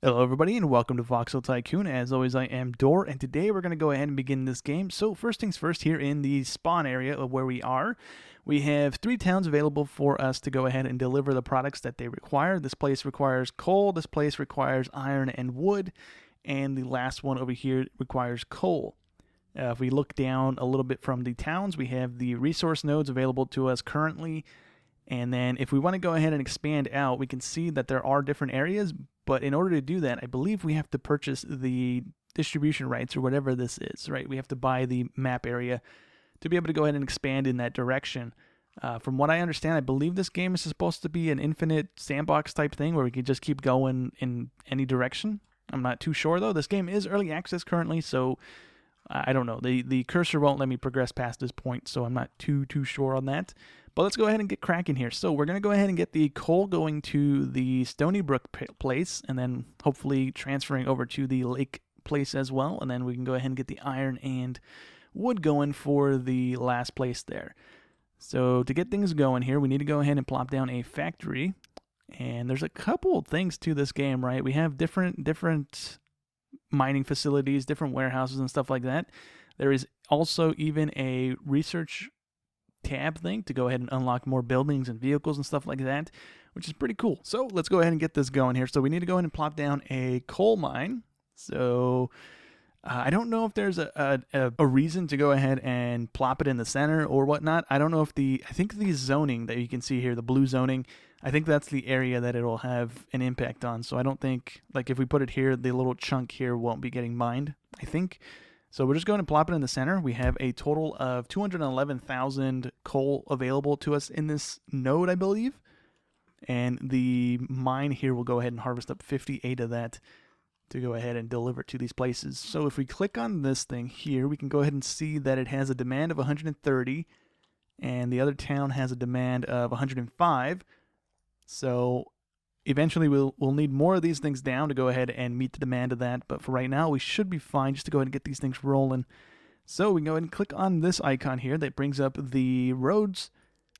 Hello everybody and welcome to Voxel Tycoon. As always, I am Dor, and today we're going to go ahead and begin this game. So first things first, here in the spawn area of where we are, we have 3 towns available for us to go ahead and deliver the products that they require. This place requires coal, this place requires iron and wood, and the last one over here requires coal. If we look down a little bit from the towns, we have the resource nodes available to us currently. And then if we want to go ahead and expand out, we can see that there are different areas, but in order to do that, I believe we have to purchase the distribution rights or whatever this is, right? We have to buy the map area to be able to go ahead and expand in that direction. From what I understand, I believe this game is supposed to be an infinite sandbox type thing where we can just keep going in any direction. I'm not too sure though. This game is early access currently, so I don't know. The cursor won't let me progress past this point, so I'm not too sure on that. But let's go ahead and get cracking here. So we're going to go ahead and get the coal going to the Stony Brook place, and then hopefully transferring over to the lake place as well. And then we can go ahead and get the iron and wood going for the last place there. So to get things going here, we need to go ahead and plop down a factory. And there's a couple of things to this game, right? We have different mining facilities, different warehouses and stuff like that. There is also even a research tab thing to go ahead and unlock more buildings and vehicles and stuff like that, which is pretty cool. So let's go ahead and get this going here. So we need to go ahead and plop down a coal mine. So I don't know if there's a reason to go ahead and plop it in the center or whatnot. I don't know if I think the zoning that you can see here, the blue zoning, I think that's the area that it'll have an impact on. So I don't think, like if we put it here, the little chunk here won't be getting mined, I think. So we're just going to plop it in the center. We have a total of 211,000 coal available to us in this node, I believe. And the mine here will go ahead and harvest up 58 of that to go ahead and deliver to these places. So if we click on this thing here, we can go ahead and see that it has a demand of 130, and the other town has a demand of 105. So eventually we'll need more of these things down to go ahead and meet the demand of that, but for right now we should be fine just to go ahead and get these things rolling. So we can go ahead and click on this icon here that brings up the roads,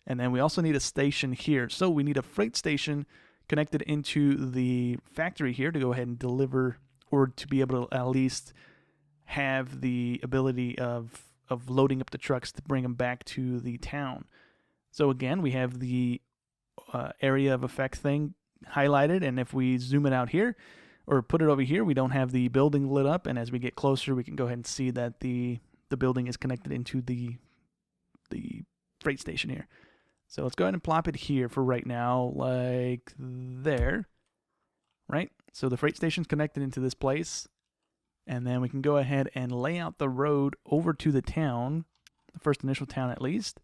and then we also need a station here. So we need a freight station connected into the factory here to go ahead and deliver, or to be able to at least have the ability of loading up the trucks to bring them back to the town. So again, we have the area of effect thing highlighted, and if we zoom it out here or put it over here, we don't have the building lit up, and as we get closer we can go ahead and see that the building is connected into the freight station here. So let's go ahead and plop it here for right now, like there, right? So the freight station's connected into this place, and then we can go ahead and lay out the road over to the town, the first initial town at least.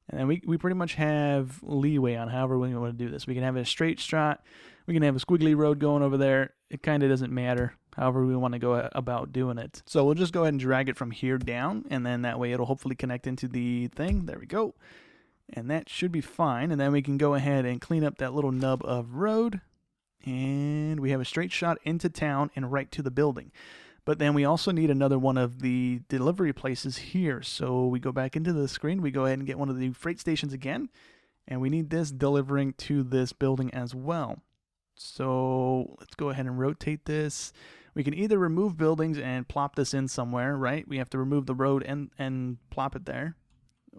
And then we pretty much have leeway on however we want to do this. We can have a straight shot. We can have a squiggly road going over there. It kind of doesn't matter however we want to go about doing it. So we'll just go ahead and drag it from here down, and then that way it'll hopefully connect into the thing. There we go. And that should be fine. And then we can go ahead and clean up that little nub of road. And we have a straight shot into town and right to the building. But then we also need another one of the delivery places here. So we go back into the screen, we go ahead and get one of the freight stations again, and we need this delivering to this building as well. So let's go ahead and rotate this. We can either remove buildings and plop this in somewhere, right? We have to remove the road and plop it there.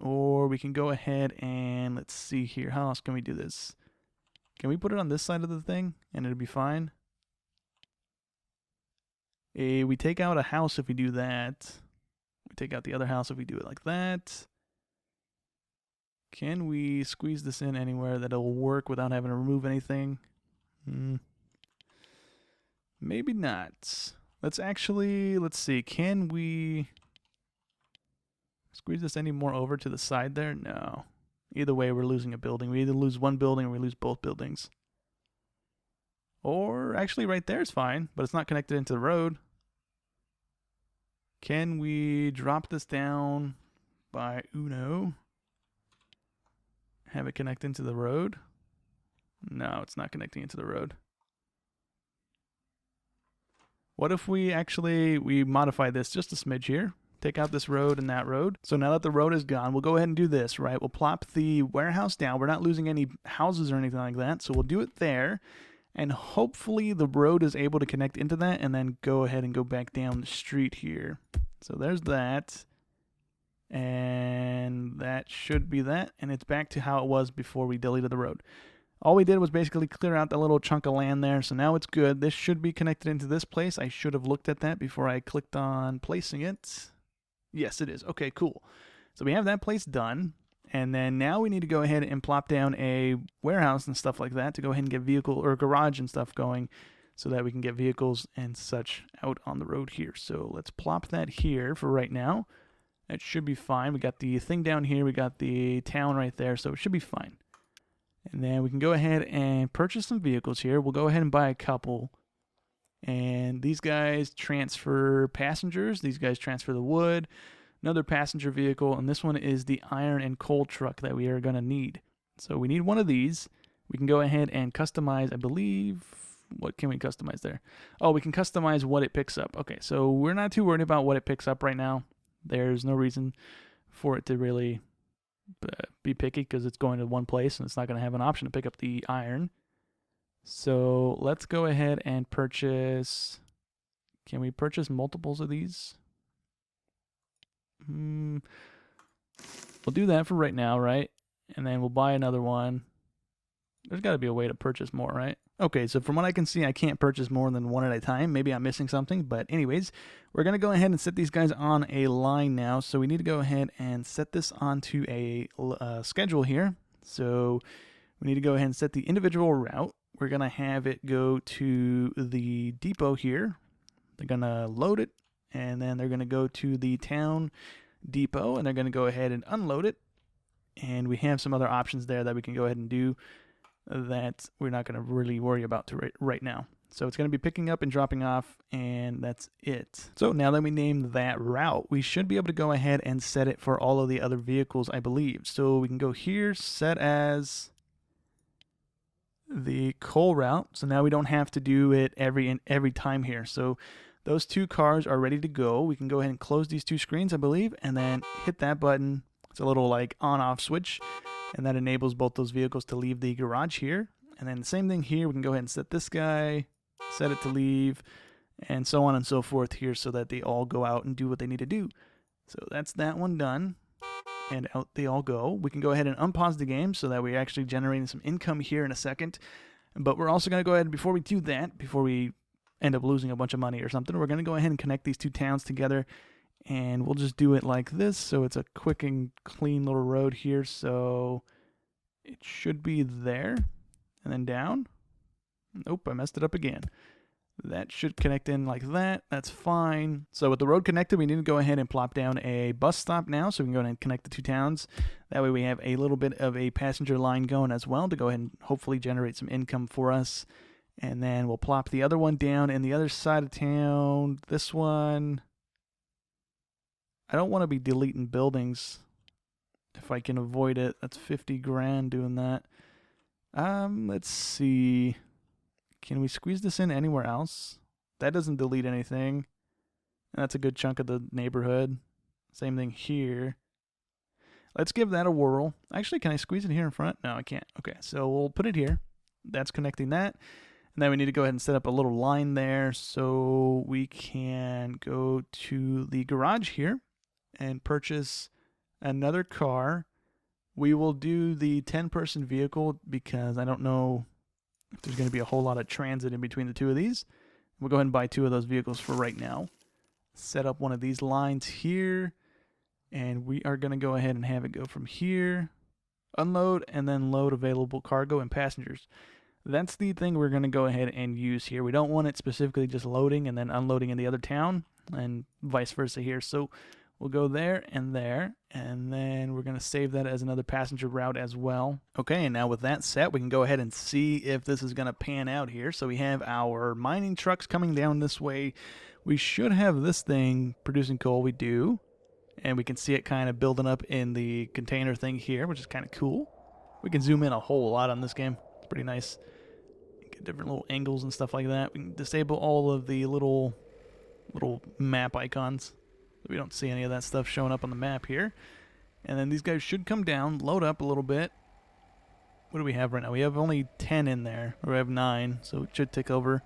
Or we can go ahead and, let's see here, how else can we do this? Can we put it on this side of the thing and it'll be fine? We take out a house if we do that. We take out the other house if we do it like that. Can we squeeze this in anywhere that it'll work without having to remove anything? Maybe not. Let's see. Can we squeeze this any more over to the side there? No. Either way, we're losing a building. We either lose one building or we lose both buildings. Or actually right there is fine, but it's not connected into the road. Can we drop this down by Uno? Have it connect into the road? No, it's not connecting into the road. What if we modify this just a smidge here? Take out this road and that road. So now that the road is gone, we'll go ahead and do this, right? We'll plop the warehouse down. We're not losing any houses or anything like that, so we'll do it there. And hopefully the road is able to connect into that and then go ahead and go back down the street here. So there's that. And that should be that. And it's back to how it was before we deleted the road. All we did was basically clear out that little chunk of land there. So now it's good. This should be connected into this place. I should have looked at that before I clicked on placing it. Yes, it is. Okay, cool. So we have that place done. And then now we need to go ahead and plop down a warehouse and stuff like that to go ahead and get vehicle or garage and stuff going so that we can get vehicles and such out on the road here. So let's plop that here for right now. That should be fine. We got the thing down here. We got the town right there. So it should be fine. And then we can go ahead and purchase some vehicles here. We'll go ahead and buy a couple. And these guys transfer passengers. These guys transfer the wood. Another passenger vehicle, and this one is the iron and coal truck that we are going to need. So we need one of these. We can go ahead and customize, I believe, what can we customize there? Oh, we can customize what it picks up. Okay, so we're not too worried about what it picks up right now. There's no reason for it to really be picky because it's going to one place and it's not going to have an option to pick up the iron. So let's go ahead and purchase. Can we purchase multiples of these? We'll do that for right now, right? And then we'll buy another one. There's got to be a way to purchase more, right? Okay, so from what I can see, I can't purchase more than one at a time. Maybe I'm missing something, but anyways, we're going to go ahead and set these guys on a line now. So we need to go ahead and set this onto a schedule here. So we need to go ahead and set the individual route. We're going to have it go to the depot here. They're going to load it. And then they're going to go to the town depot, and they're going to go ahead and unload it. And we have some other options there that we can go ahead and do that we're not going to really worry about right now. So it's going to be picking up and dropping off, and that's it. So now that we named that route, we should be able to go ahead and set it for all of the other vehicles, I believe. So we can go here, set as the coal route. So now we don't have to do it every time here. So those two cars are ready to go. We can go ahead and close these two screens, I believe, and then hit that button. It's a little like on-off switch, and that enables both those vehicles to leave the garage here. And then the same thing here. We can go ahead and set this guy, set it to leave, and so on and so forth here so that they all go out and do what they need to do. So that's that one done, and out they all go. We can go ahead and unpause the game so that we're actually generating some income here in a second. But we're also going to go ahead, before we do that, before we end up losing a bunch of money or something, we're going to go ahead and connect these two towns together, and we'll just do it like this. So it's a quick and clean little road here. So it should be there and then down. Nope, I messed it up again. That should connect in like that. That's fine. So with the road connected, we need to go ahead and plop down a bus stop now so we can go ahead and connect the two towns. That way we have a little bit of a passenger line going as well to go ahead and hopefully generate some income for us. And then we'll plop the other one down in the other side of town. This one, I don't want to be deleting buildings if I can avoid it. That's 50 grand doing that. Let's see. Can we squeeze this in anywhere else? That doesn't delete anything. That's a good chunk of the neighborhood. Same thing here. Let's give that a whirl. Actually, can I squeeze it here in front? No, I can't. Okay, so we'll put it here. That's connecting that. And then we need to go ahead and set up a little line there so we can go to the garage here and purchase another car. We will do the 10-person vehicle because I don't know if there's going to be a whole lot of transit in between the two of these. We'll go ahead and buy two of those vehicles for right now. Set up one of these lines here, and we are going to go ahead and have it go from here, unload, and then load available cargo and passengers. That's the thing we're going to go ahead and use here. We don't want it specifically just loading and then unloading in the other town and vice versa here. So we'll go there, and then we're going to save that as another passenger route as well. Okay, and now with that set, we can go ahead and see if this is going to pan out here. So we have our mining trucks coming down this way. We should have this thing producing coal. We do. And we can see it kind of building up in the container thing here, which is kind of cool. We can zoom in a whole lot on this game. It's pretty nice. Get different little angles and stuff like that. We can disable all of the little map icons. We don't see any of that stuff showing up on the map here. And then these guys should come down, load up a little bit. what do we have right now? We have only 10 in there, or we have 9, so it should take over.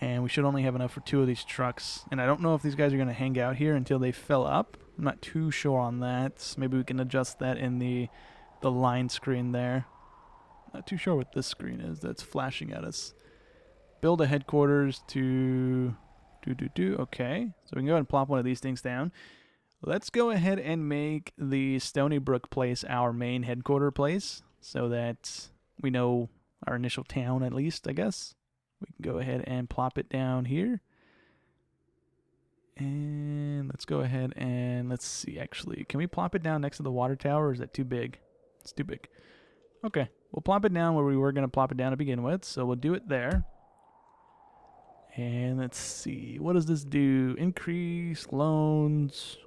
And we should only have enough for 2 of these trucks. And I don't know if these guys are going to hang out here until they fill up. I'm not too sure on that. Maybe we can adjust that in the line screen there. Not too sure what this screen is that's flashing at us. Build a headquarters to... Okay, so we can go ahead and plop one of these things down. Let's go ahead and make the Stony Brook place our main headquarter place, so that we know our initial town at least, I guess. We can go ahead and plop it down here. And let's go ahead and let's see, actually. Can we plop it down next to the water tower, or is that too big? It's too big. Okay, we'll plop it down where we were going to plop it down to begin with, so we'll do it there. And let's see, what does this do? Increase loans,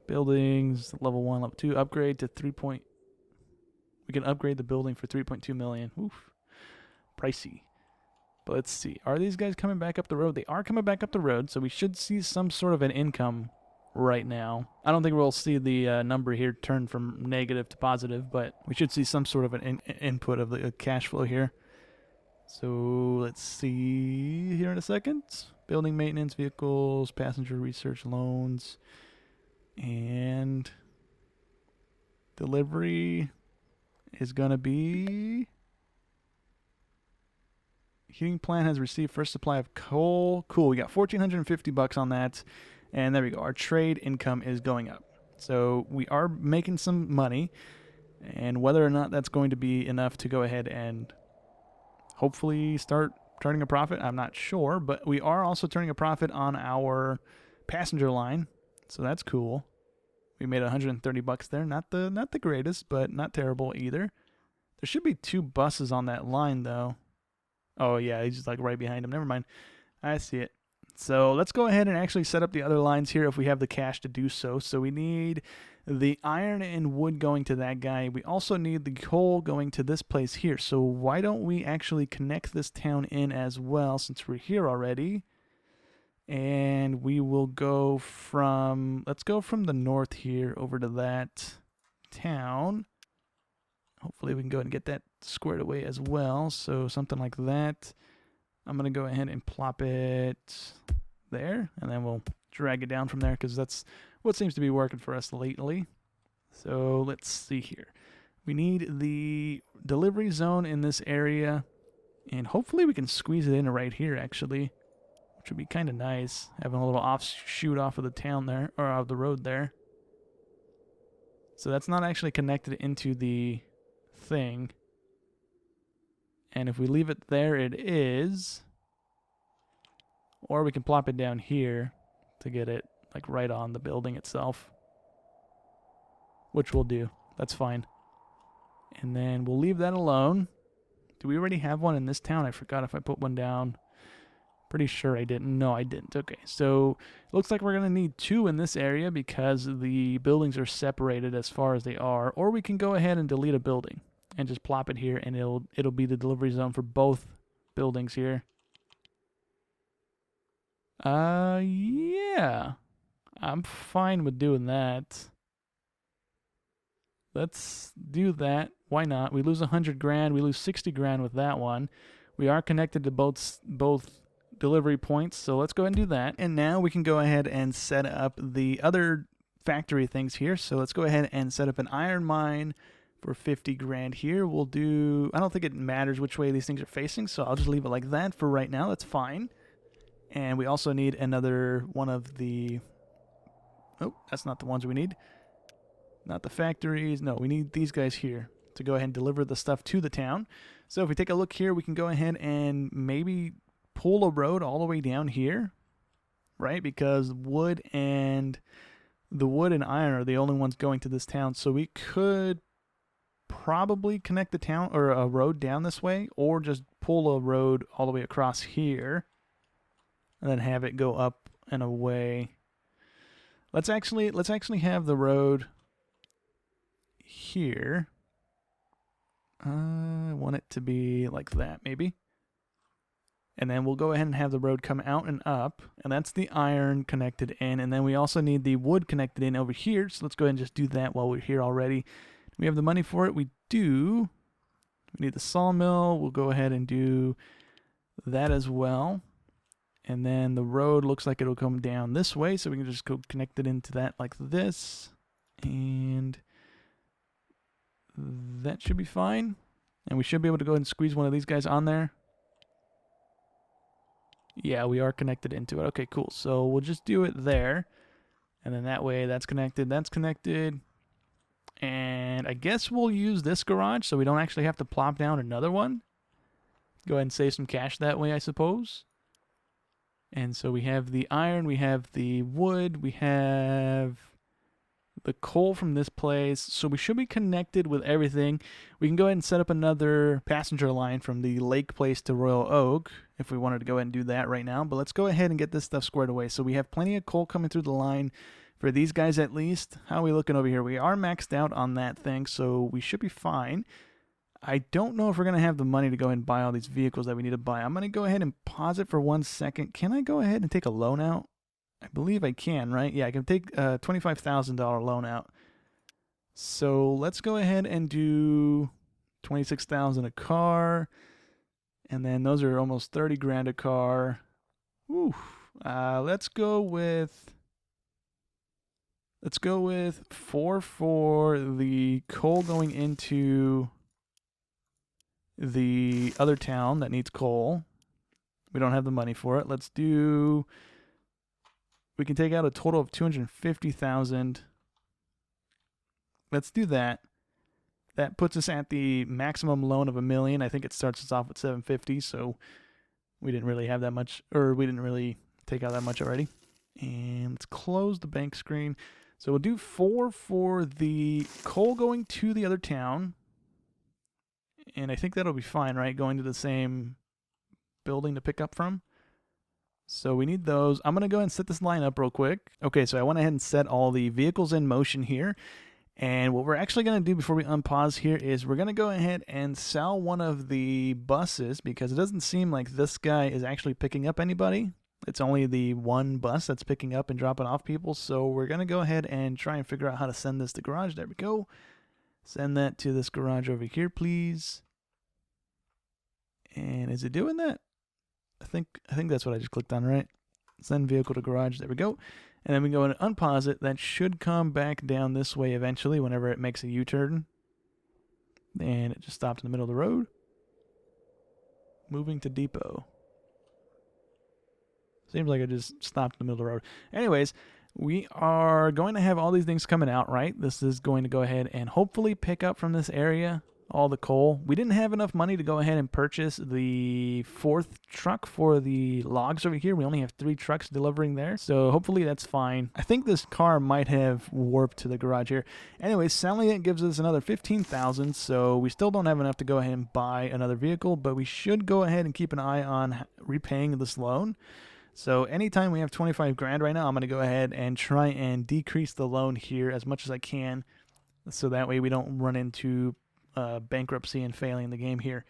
buildings, level 1, level 2, upgrade to 3. We can upgrade the building for 3.2 million. Oof, pricey. But let's see, are these guys coming back up the road? They are coming back up the road, so we should see some sort of an income right now. I don't think we'll see the number here turn from negative to positive, but we should see some sort of an input of the cash flow here. So let's see here in a second. Building maintenance, vehicles, passenger research, loans, and delivery is going to be... Heating plant has received first supply of coal. Cool, we got $1,450 on that. And there we go. Our trade income is going up. So we are making some money. And whether or not that's going to be enough to go ahead and hopefully start turning a profit, I'm not sure, but we are also turning a profit on our passenger line, so that's cool. We made $130 there. Not the greatest, but not terrible either. There should be 2 buses on that line though. Oh yeah, he's just like right behind him. Never mind. I see it. So let's go ahead and actually set up the other lines here if we have the cash to do so. So we need the iron and wood going to that guy. We also need the coal going to this place here. So why don't we actually connect this town in as well, since we're here already? And we will go from, let's go from the north here over to that town. Hopefully we can go ahead and get that squared away as well. So something like that. I'm going to go ahead and plop it there, and then we'll drag it down from there because that's what seems to be working for us lately. So let's see here. We need the delivery zone in this area, and hopefully we can squeeze it in right here actually, which would be kind of nice, having a little offshoot off of the town there, or off the road there. So that's not actually connected into the thing. And if we leave it there, it is. Or we can plop it down here to get it like right on the building itself, which we'll do. That's fine. And then we'll leave that alone. Do we already have one in this town? I forgot if I put one down. Pretty sure I didn't. No, I didn't. Okay, so it looks like we're going to need 2 in this area because the buildings are separated as far as they are. Or we can go ahead and delete a building and just plop it here, and it'll be the delivery zone for both buildings here. Yeah. I'm fine with doing that. Let's do that. Why not? We lose 100 grand. We lose 60 grand with that one. We are connected to both delivery points, so let's go ahead and do that. And now we can go ahead and set up the other factory things here. So let's go ahead and set up an iron mine for 50 grand here. We'll do, I don't think it matters which way these things are facing, so I'll just leave it like that for right now. That's fine. And we also need another one of the, oh, that's not the ones we need. Not the factories. No, we need these guys here to go ahead and deliver the stuff to the town. So if we take a look here, we can go ahead and maybe pull a road all the way down here, right? Because the wood and iron are the only ones going to this town. So we could probably connect the town or a road down this way, or just pull a road all the way across here and then have it go up and away. Let's actually have the road here. I want it to be like that maybe. And then we'll go ahead and have the road come out and up, and that's the iron connected in, and then we also need the wood connected in over here. So let's go ahead and just do that while we're here already. We have the money for it. We do. We need the sawmill. We'll go ahead and do that as well. And then the road looks like it'll come down this way, so we can just go connect it into that like this. And that should be fine. And we should be able to go ahead and squeeze one of these guys on there. Yeah, we are connected into it. Okay, cool. So we'll just do it there. And then that way that's connected, that's connected. And I guess we'll use this garage so we don't actually have to plop down another one. Go ahead and save some cash that way, I suppose. And so we have the iron, we have the wood, we have the coal from this place. So we should be connected with everything. We can go ahead and set up another passenger line from the lake place to Royal Oak if we wanted to go ahead and do that right now. But let's go ahead and get this stuff squared away. So we have plenty of coal coming through the line for these guys at least. How are we looking over here? We are maxed out on that thing, so we should be fine. I don't know if we're going to have the money to go ahead and buy all these vehicles that we need to buy. I'm going to go ahead and pause it for 1 second. Can I go ahead and take a loan out? I believe I can, right? Yeah, I can take a $25,000 loan out. So let's go ahead and do $26,000 a car. And then those are almost 30 grand a car. Woo. Let's go with 4 for the coal going into the other town that needs coal. We don't have the money for it. We can take out a total of 250,000. Let's do that. That puts us at the maximum loan of $1 million. I think it starts us off with 750, so we didn't really have that much, or we didn't really take out that much already. And let's close the bank screen. So we'll do 4 for the coal going to the other town. And I think that'll be fine, right? Going to the same building to pick up from. So we need those. I'm going to go ahead and set this line up real quick. Okay, so I went ahead and set all the vehicles in motion here. And what we're actually going to do before we unpause here is we're going to go ahead and sell one of the buses because it doesn't seem like this guy is actually picking up anybody. It's only the one bus that's picking up and dropping off people. So we're going to go ahead and try and figure out how to send this to garage. There we go. Send that to this garage over here, please. And is it doing that? I think that's what I just clicked on, right? Send vehicle to garage. There we go. And then we go and unpause it. That should come back down this way eventually whenever it makes a U-turn. And it just stopped in the middle of the road. Moving to depot. Seems like it just stopped in the middle of the road. Anyways, we are going to have all these things coming out, right? This is going to go ahead and hopefully pick up from this area all the coal. We didn't have enough money to go ahead and purchase the 4th truck for the logs over here. We only have 3 trucks delivering there, so hopefully that's fine. I think this car might have warped to the garage here. Anyways, selling it gives us another 15,000, so we still don't have enough to go ahead and buy another vehicle, but we should go ahead and keep an eye on repaying this loan. So anytime we have 25 grand right now, I'm going to go ahead and try and decrease the loan here as much as I can, so that way we don't run into bankruptcy and failing the game here.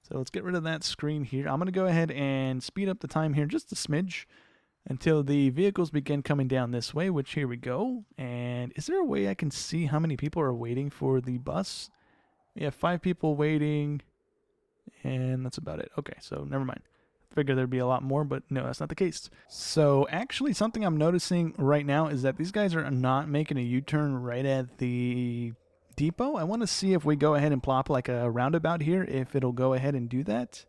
So let's get rid of that screen here. I'm going to go ahead and speed up the time here just a smidge until the vehicles begin coming down this way, which here we go. And is there a way I can see how many people are waiting for the bus? We have 5 people waiting, and that's about it. Okay, so never mind. Figure there'd be a lot more, but no, that's not the case. So actually something I'm noticing right now is that these guys are not making a U-turn right at the depot. I want to see if we go ahead and plop like a roundabout here, if it'll go ahead and do that.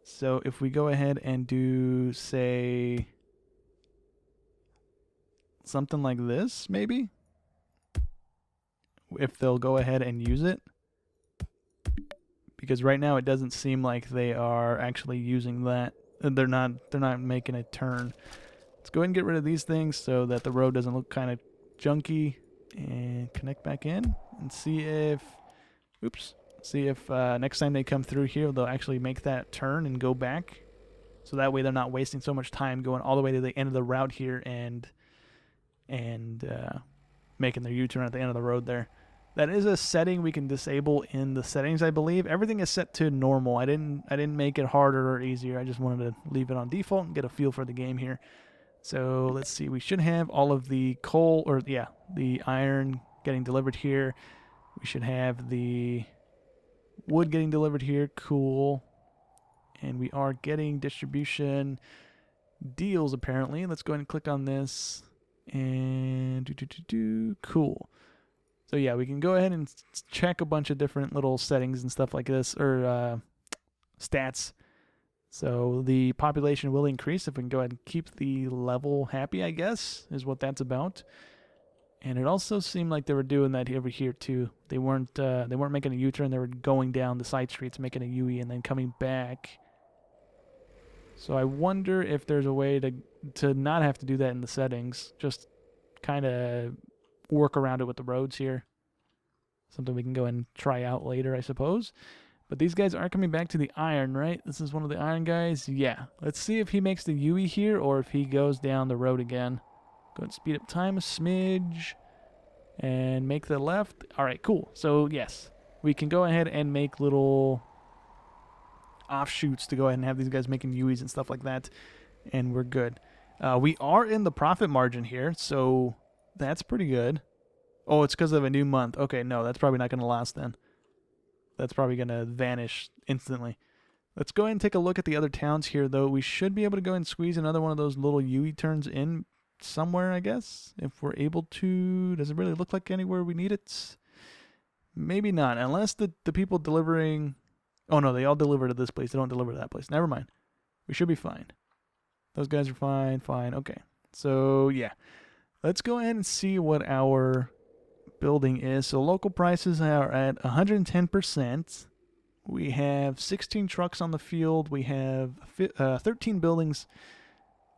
So if we go ahead and do, say, something like this, maybe, if they'll go ahead and use it. Because right now it doesn't seem like they are actually using that. They're not making a turn. Let's go ahead and get rid of these things so that the road doesn't look kind of junky. And connect back in and see if next time they come through here they'll actually make that turn and go back, so that way they're not wasting so much time going all the way to the end of the route here and making their U-turn at the end of the road there. That is a setting we can disable in the settings, I believe. Everything is set to normal. I didn't make it harder or easier. I just wanted to leave it on default and get a feel for the game here. So let's see, we should have all of the coal, or yeah, the iron getting delivered here. We should have the wood getting delivered here. Cool. And we are getting distribution deals apparently. Let's go ahead and click on this. And cool. So yeah, we can go ahead and check a bunch of different little settings and stuff like this, or stats. So the population will increase if we can go ahead and keep the level happy, I guess, is what that's about. And it also seemed like they were doing that over here too. They weren't making a U-turn. They were going down the side streets, making a UE, and then coming back. So I wonder if there's a way to not have to do that in the settings. Just kind of work around it with the roads here. Something we can go and try out later, I suppose. But these guys are coming back to the iron, right? This is one of the iron guys. Yeah. Let's see if he makes the UE here or if he goes down the road again. Go and speed up time a smidge. And make the left. All right, cool. So, yes. We can go ahead and make little offshoots to go ahead and have these guys making UEs and stuff like that. And we're good. We are in the profit margin here, so that's pretty good. Oh, it's because of a new month. Okay, no, that's probably not going to last then. That's probably going to vanish instantly. Let's go ahead and take a look at the other towns here, though. We should be able to go and squeeze another one of those little UE turns in somewhere, I guess, if we're able to. Does it really look like anywhere we need it? Maybe not, unless the people delivering... Oh, no, they all deliver to this place. They don't deliver to that place. Never mind. We should be fine. Those guys are fine, fine. Okay. So, yeah. Let's go ahead and see what our building is. So, local prices are at 110%. We have 16 trucks on the field. We have 13 buildings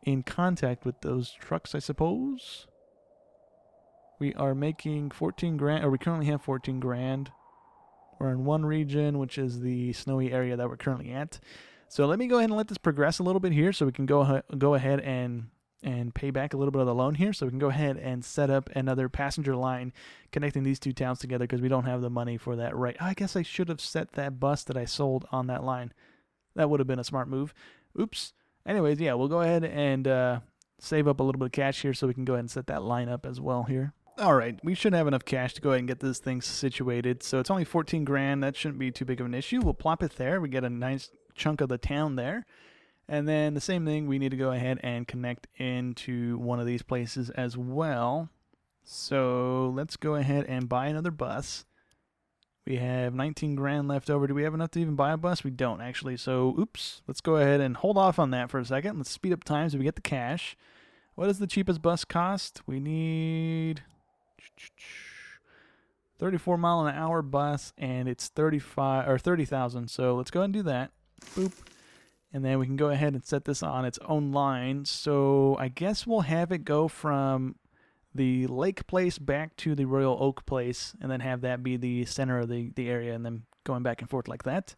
in contact with those trucks, I suppose. We are making 14 grand, or we currently have 14 grand. We're in one region, which is the snowy area that we're currently at. So let me go ahead and let this progress a little bit here so we can go ahead and pay back a little bit of the loan here. So we can go ahead and set up another passenger line connecting these two towns together because we don't have the money for that right. I guess I should have set that bus that I sold on that line. That would have been a smart move. Oops. Anyways, yeah, we'll go ahead and save up a little bit of cash here so we can go ahead and set that line up as well here. All right, we should have enough cash to go ahead and get this thing situated. So it's only 14 grand. That shouldn't be too big of an issue. We'll plop it there. We get a nice chunk of the town there. And then the same thing, we need to go ahead and connect into one of these places as well. So let's go ahead and buy another bus. We have 19 grand left over. Do we have enough to even buy a bus? We don't, actually. So, oops. Let's go ahead and hold off on that for a second. Let's speed up time so we get the cash. What does the cheapest bus cost? We need 34 mile an hour bus, and it's 30,000. So let's go ahead and do that. Boop. And then we can go ahead and set this on its own line. So I guess we'll have it go from the lake place back to the Royal Oak place, and then have that be the center of the area, and then going back and forth like that.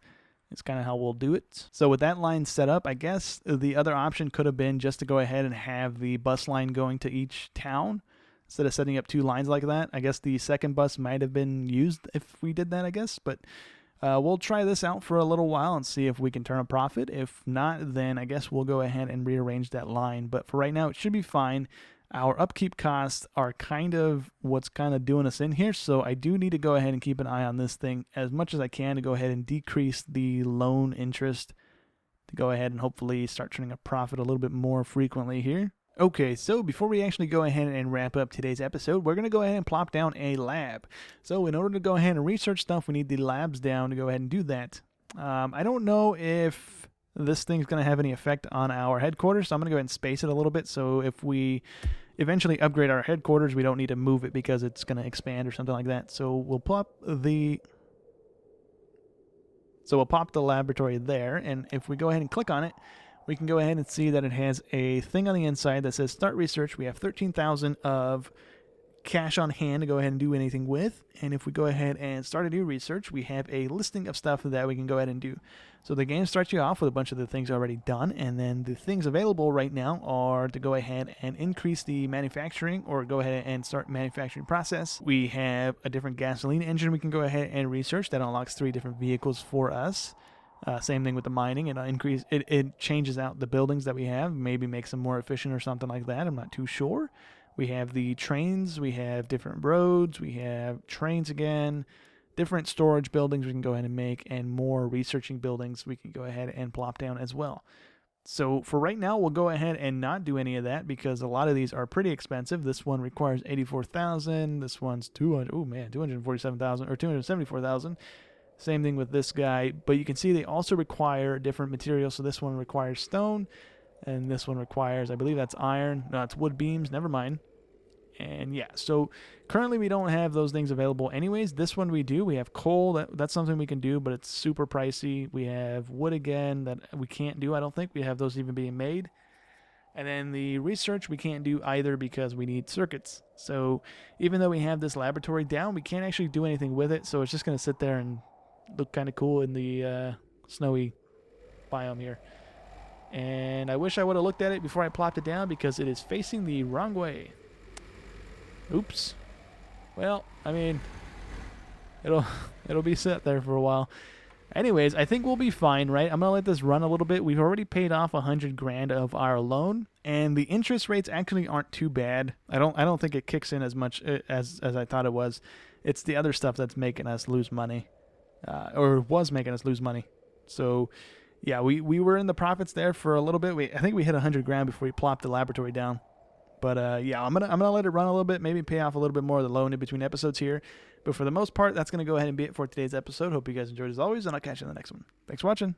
It's kind of how we'll do it. So with that line set up, I guess the other option could have been just to go ahead and have the bus line going to each town instead of setting up two lines like that. I guess the second bus might have been used if we did that, I guess. But we'll try this out for a little while and see if we can turn a profit. If not, then I guess we'll go ahead and rearrange that line. But for right now, it should be fine. Our upkeep costs are kind of what's kind of doing us in here, so I do need to go ahead and keep an eye on this thing as much as I can to go ahead and decrease the loan interest to go ahead and hopefully start turning a profit a little bit more frequently here. Okay, so before we actually go ahead and wrap up today's episode, we're going to go ahead and plop down a lab. So in order to go ahead and research stuff, we need the labs down to go ahead and do that. I don't know if this thing's going to have any effect on our headquarters, so I'm going to go ahead and space it a little bit, so if we eventually upgrade our headquarters, we don't need to move it because it's going to expand or something like that. So we'll pop the laboratory there, and if we go ahead and click on it, we can go ahead and see that it has a thing on the inside that says start research. We have 13,000 of cash on hand to go ahead and do anything with. And if we go ahead and start a new research, we have a listing of stuff that we can go ahead and do. So the game starts you off with a bunch of the things already done, and then the things available right now are to go ahead and increase the manufacturing or go ahead and start manufacturing process. We have a different gasoline engine we can go ahead and research that unlocks 3 different vehicles for us. Same thing with the mining. It changes out the buildings that we have, maybe makes them more efficient or something like that. I'm not too sure. We have the trains, we have different roads, we have trains again. different storage buildings we can go ahead and make, and more researching buildings we can go ahead and plop down as well. So for right now, we'll go ahead and not do any of that because a lot of these are pretty expensive. This one requires 84,000. This one's 247,000 or 274,000. Same thing with this guy, but you can see they also require different materials. So this one requires stone, and this one requires, I believe that's iron. No, it's wood beams. Never mind. And yeah, so currently we don't have those things available anyways. This one we do. We have coal. That's something we can do, but it's super pricey. We have wood again that we can't do. I don't think we have those even being made. And then the research we can't do either because we need circuits. So even though we have this laboratory down, we can't actually do anything with it. So it's just going to sit there and look kind of cool in the snowy biome here. And I wish I would have looked at it before I plopped it down because it is facing the wrong way. Oops. Well, I mean, it'll be set there for a while. Anyways, I think we'll be fine, right? I'm gonna let this run a little bit. We've already paid off 100 grand of our loan, and the interest rates actually aren't too bad. I don't think it kicks in as much as I thought it was. It's the other stuff that's making us lose money, or was making us lose money. So, yeah, we were in the profits there for a little bit. I think we hit 100 grand before we plopped the laboratory down. But yeah, I'm gonna let it run a little bit, maybe pay off a little bit more of the loan in between episodes here. But for the most part, that's gonna go ahead and be it for today's episode. Hope you guys enjoyed as always, and I'll catch you in the next one. Thanks for watching.